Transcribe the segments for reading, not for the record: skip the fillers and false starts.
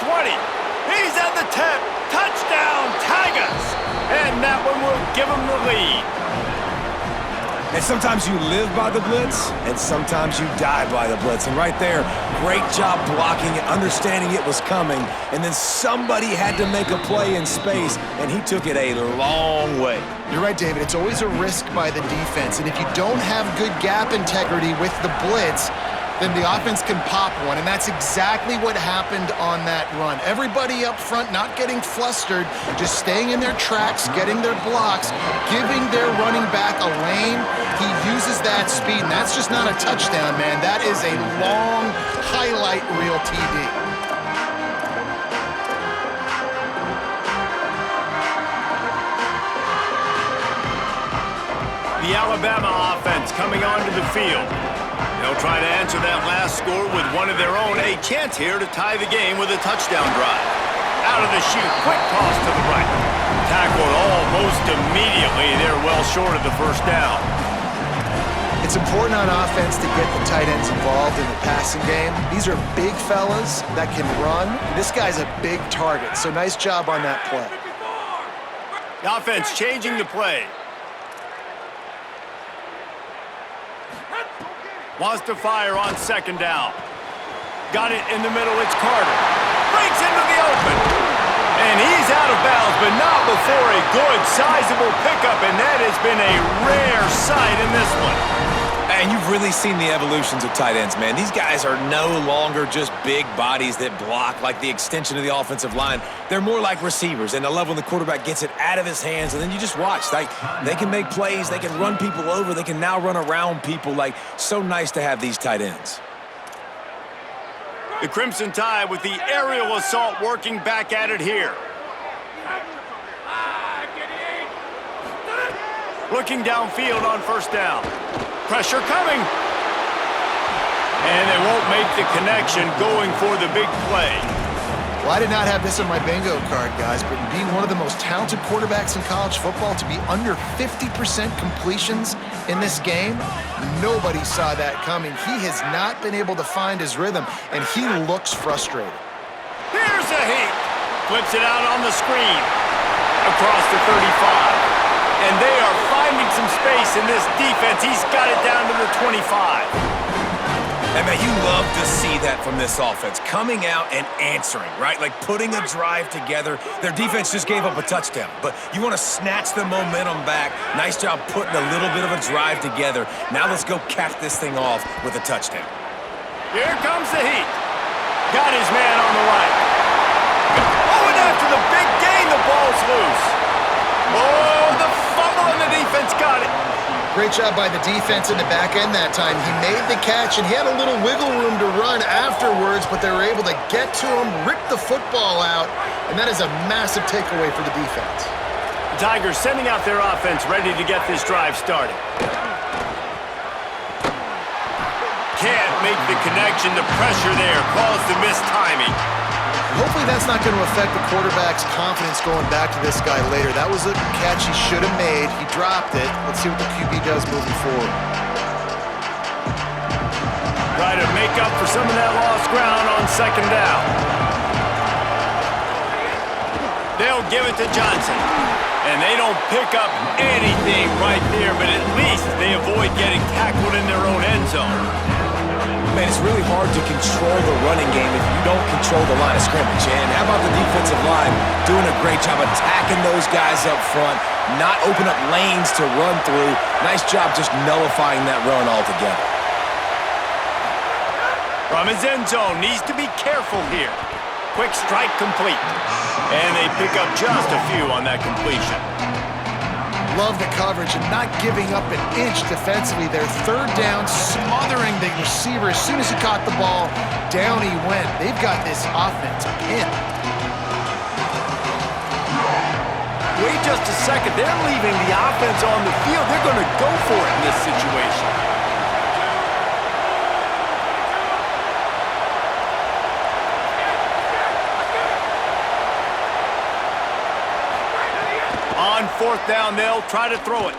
20. He's at the 10. Touchdown, Tigers! And that one will give them the lead. And sometimes you live by the blitz, and sometimes you die by the blitz. And right there, great job blocking it, understanding it was coming, and then somebody had to make a play in space, and he took it a long way. You're right, David. It's always a risk by the defense, and if you don't have good gap integrity with the blitz, then the offense can pop one, and that's exactly what happened on that run. Everybody up front not getting flustered, just staying in their tracks, getting their blocks, giving their running back a lane. He uses that speed, and that's just not a touchdown, man. That is a long highlight reel TD. The Alabama offense coming onto the field. They'll try to answer that last score with one of their own. A chance here to tie the game with a touchdown drive. Out of the chute, quick toss to the right. Tackled almost immediately. They're well short of the first down. It's important on offense to get the tight ends involved in the passing game. These are big fellas that can run. This guy's a big target, so nice job on that play. The offense changing the play. Wants to fire on second down. Got it in the middle, it's Carter. Breaks into the open. And he's out of bounds, but not before a good, sizable pickup, and that has been a rare sight in this one. And you've really seen the evolutions of tight ends, man. These guys are no longer just big bodies that block like the extension of the offensive line. They're more like receivers, and I love when the quarterback gets it out of his hands, and then you just watch. Like, they can make plays, they can run people over, they can now run around people. Like, so nice to have these tight ends. The Crimson Tide with the aerial assault working back at it here. Looking downfield on first down. Pressure coming. And they won't make the connection going for the big play. Well, I did not have this on my bingo card, guys, but being one of the most talented quarterbacks in college football, to be under 50% completions in this game, nobody saw that coming. He has not been able to find his rhythm, and he looks frustrated. Here's a heat. Flips it out on the screen. Across the 35. And they are finding some space in this defense. He's got it down to the 25. And man, you love to see that from this offense. Coming out and answering, right? Like putting a drive together. Their defense just gave up a touchdown, but you want to snatch the momentum back. Nice job putting a little bit of a drive together. Now let's go cap this thing off with a touchdown. Here comes the heat. Got his man on the right. Oh, and after the big gain, the ball's loose. Oh, the fumble and the defense got it. Great job by the defense in the back end that time. He made the catch, and he had a little wiggle room to run afterwards, but they were able to get to him, rip the football out, and that is a massive takeaway for the defense. The Tigers sending out their offense ready to get this drive started. Can't make the connection. The pressure there caused the missed timing. Hopefully that's not going to affect the quarterback's confidence going back to this guy later. That was a catch he should have made. He dropped it. Let's see what the QB does moving forward. Try to make up for some of that lost ground on second down. They'll give it to Johnson. And they don't pick up anything right there, but at least they avoid getting tackled in their own end zone. Man, it's really hard to control the running game if you don't control the line of scrimmage. And how about the defensive line doing a great job attacking those guys up front, not open up lanes to run through. Nice job just nullifying that run altogether. From his end zone, needs to be careful here. Quick strike complete. And they pick up just a few on that completion. Love the coverage and not giving up an inch defensively. Their third down, smothering the receiver. As soon as he caught the ball, down he went. They've got this offense pinned. Wait just a second. They're leaving the offense on the field. They're going to go for it in this situation. On fourth down, they'll try to throw it.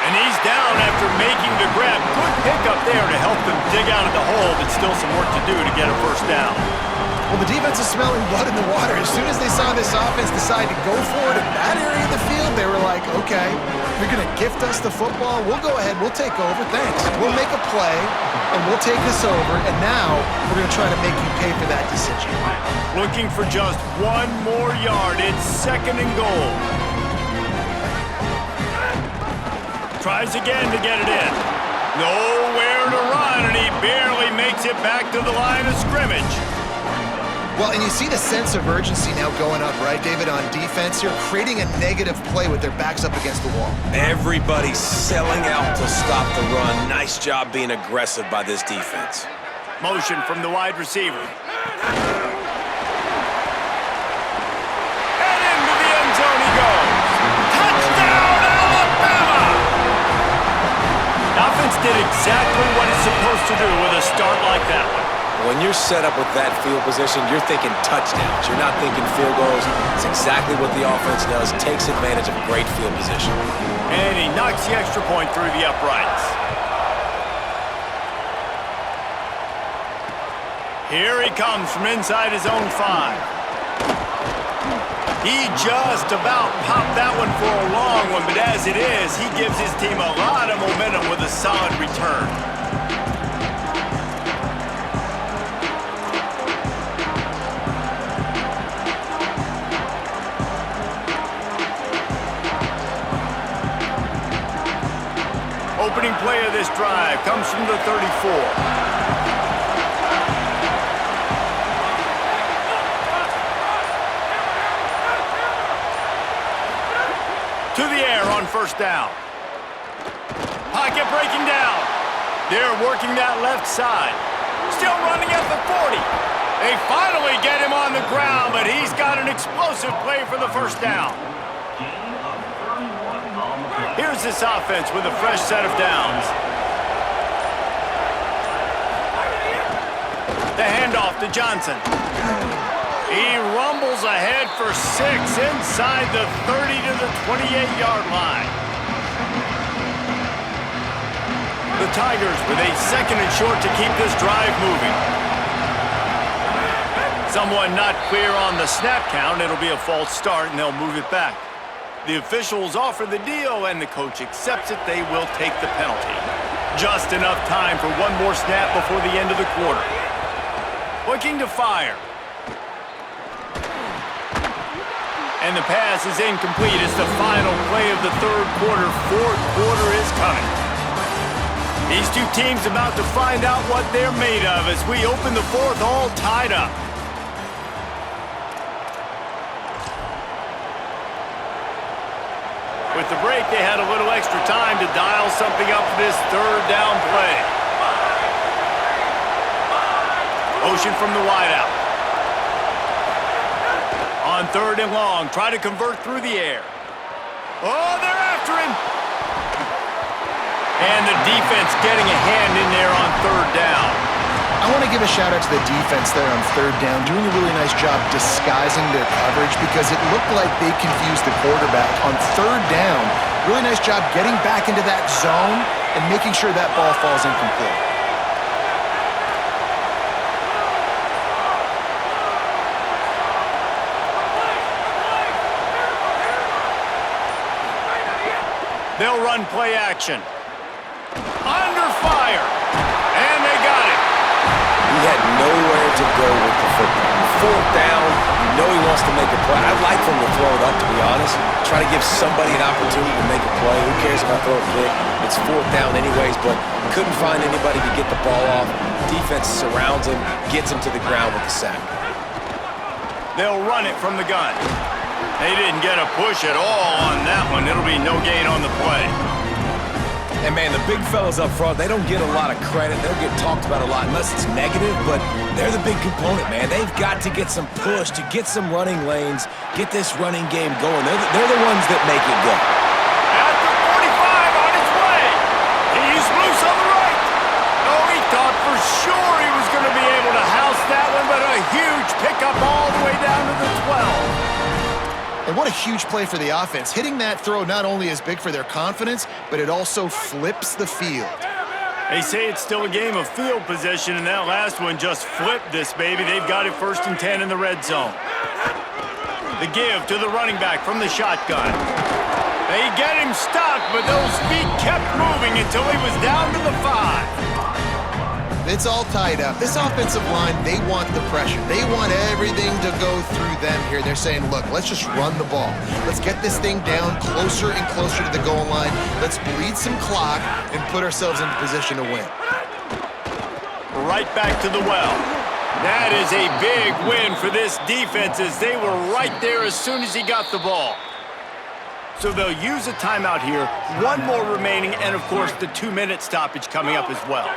And he's down after making the grab. Good pickup there to help them dig out of the hole, but still some work to do to get a first down. Well, the defense is smelling blood in the water. As soon as they saw this offense decide to go for it in that area of the field, they were like, okay, you're going to gift us the football. We'll go ahead. We'll take over. Thanks. We'll make a play, and we'll take this over. And now we're going to try to make you pay for that decision. Looking for just one more yard. It's 2nd and goal. Tries again to get it in. Nowhere to run, and he barely makes it back to the line of scrimmage. Well, and you see the sense of urgency now going up, right, David, on defense here, creating a negative play with their backs up against the wall. Everybody's selling out to stop the run. Nice job being aggressive by this defense. Motion from the wide receiver. And into the end zone he goes. Touchdown, Alabama! The offense did exactly what it's supposed to do with a start like that one. When you're set up with that field position, you're thinking touchdowns. You're not thinking field goals. It's exactly what the offense does. Takes advantage of great field position. And he knocks the extra point through the uprights. Here he comes from inside his own 5. He just about popped that one for a long one, but as it is, he gives his team a lot of momentum with a solid return. Opening play of this drive comes from the 34. To the air on 1st down. Pocket breaking down. They're working that left side. Still running at the 40. They finally get him on the ground, but he's got an explosive play for the 1st down. Here's this offense with a fresh set of downs. The handoff to Johnson. He rumbles ahead for 6 inside the 30 to the 28-yard line. The Tigers with a 2nd and short to keep this drive moving. Someone not clear on the snap count. It'll be a false start, and they'll move it back. The officials offer the deal, and the coach accepts it. They will take the penalty. Just enough time for one more snap before the end of the quarter. Looking to fire. And the pass is incomplete. It's the final play of the 3rd quarter. 4th quarter is coming. These two teams about to find out what they're made of as we open the 4th all tied up. With the break, they had a little extra time to dial something up for this 3rd down play. Motion from the wideout. On 3rd and long, try to convert through the air. Oh, they're after him. And the defense getting a hand in there on 3rd down. I want to give a shout-out to the defense there on 3rd down, doing a really nice job disguising their coverage because it looked like they confused the quarterback. On 3rd down, really nice job getting back into that zone and making sure that ball falls incomplete. They'll run play action. Under fire. And they got it. He had nowhere to go with the football. 4th down, you know he wants to make a play. I'd like for him to throw it up, to be honest. Try to give somebody an opportunity to make a play. Who cares if I throw a pick? It's 4th down anyways, but couldn't find anybody to get the ball off. Defense surrounds him, gets him to the ground with the sack. They'll run it from the gun. They didn't get a push at all on that one. It'll be no gain on the play. And, man, the big fellas up front, they don't get a lot of credit. They'll get talked about a lot unless it's negative, but they're the big component, man. They've got to get some push, to get some running lanes, get this running game going. They're the ones that make it go. At the 45 on his way. He's loose on the right. Oh, he thought for sure he was going to be able to house that one, but a huge pickup all the way down to the 12. And what a huge play for the offense. Hitting that throw not only is big for their confidence, but it also flips the field. They say it's still a game of field position, and that last one just flipped this baby. They've got it 1st and 10 in the red zone. The give to the running back from the shotgun. They get him stopped, but those feet kept moving until he was down to the 5. It's all tied up. This offensive line, they want the pressure. They want everything to go through them here. They're saying, look, let's just run the ball. Let's get this thing down closer and closer to the goal line. Let's bleed some clock and put ourselves into position to win. Right back to the well. That is a big win for this defense as they were right there as soon as he got the ball. So they'll use a timeout here. One more remaining, and of course the 2-minute stoppage coming up as well.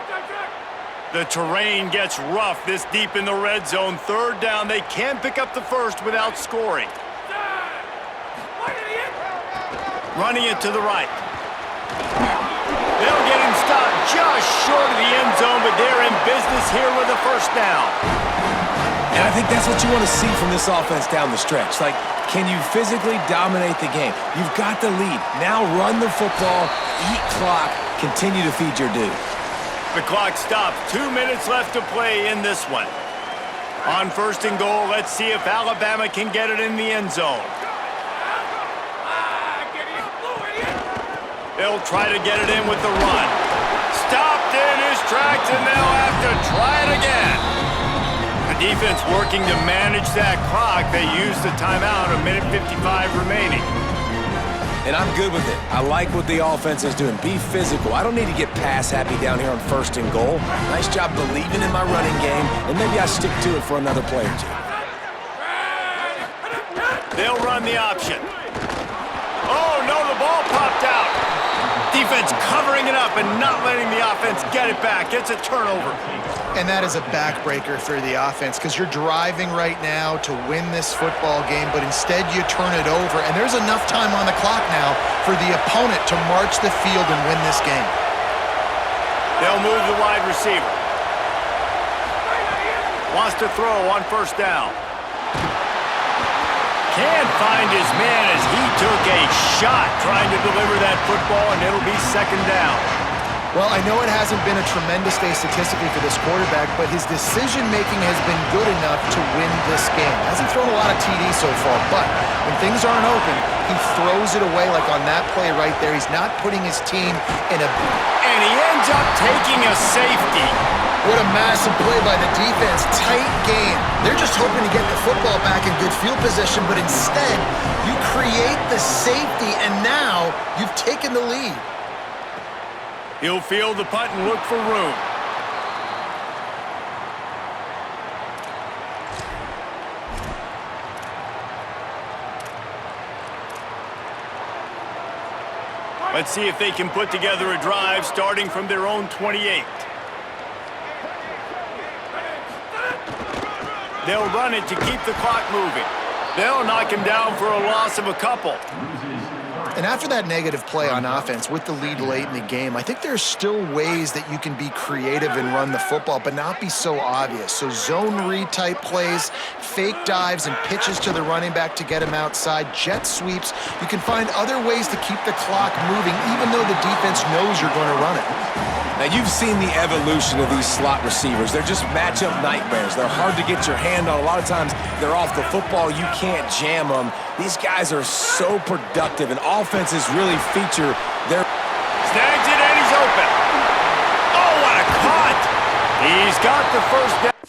The terrain gets rough this deep in the red zone. 3rd down, they can pick up the first without scoring. Running it to the right. They'll get him stopped just short of the end zone, but they're in business here with a 1st down. And I think that's what you want to see from this offense down the stretch. Like, can you physically dominate the game? You've got the lead. Now run the football, eat clock, continue to feed your dude. The clock stops. 2 minutes left to play in this one. On 1st and goal, let's see if Alabama can get it in the end zone. They'll try to get it in with the run. Stopped in his tracks, and they'll have to try it again. The defense working to manage that clock. They use the timeout, 1:55 remaining. And I'm good with it. I like what the offense is doing. Be physical. I don't need to get pass happy down here on 1st and goal. Nice job believing in my running game, and maybe I stick to it for another play or 2. They'll run the option. Oh, no, the ball popped out. Defense covering it up and not letting the offense get it back. It's a turnover. And that is a backbreaker for the offense because you're driving right now to win this football game, but instead you turn it over, and there's enough time on the clock now for the opponent to march the field and win this game. They'll move the wide receiver. Wants to throw on 1st down. Can't find his man as he took a shot trying to deliver that football, and it'll be 2nd down. Well, I know it hasn't been a tremendous day statistically for this quarterback, but his decision-making has been good enough to win this game. Hasn't thrown a lot of TDs so far, but when things aren't open, he throws it away like on that play right there. He's not putting his team in a... And he ends up taking a safety. What a massive play by the defense. Tight game. They're just hoping to get the football back in good field position, but instead, you create the safety, and now you've taken the lead. He'll field the punt and look for room. Let's see if they can put together a drive starting from their own 28. They'll run it to keep the clock moving. They'll knock him down for a loss of a couple. And after that negative play on offense with the lead late in the game, I think there's still ways that you can be creative and run the football, but not be so obvious. So zone read type plays, fake dives and pitches to the running back to get him outside, jet sweeps. You can find other ways to keep the clock moving, even though the defense knows you're going to run it. Now, you've seen the evolution of these slot receivers. They're just matchup nightmares. They're hard to get your hand on. A lot of times, they're off the football. You can't jam them. These guys are so productive, and offenses really feature their... Snags it, and he's open. Oh, what a cut! He's got the 1st down.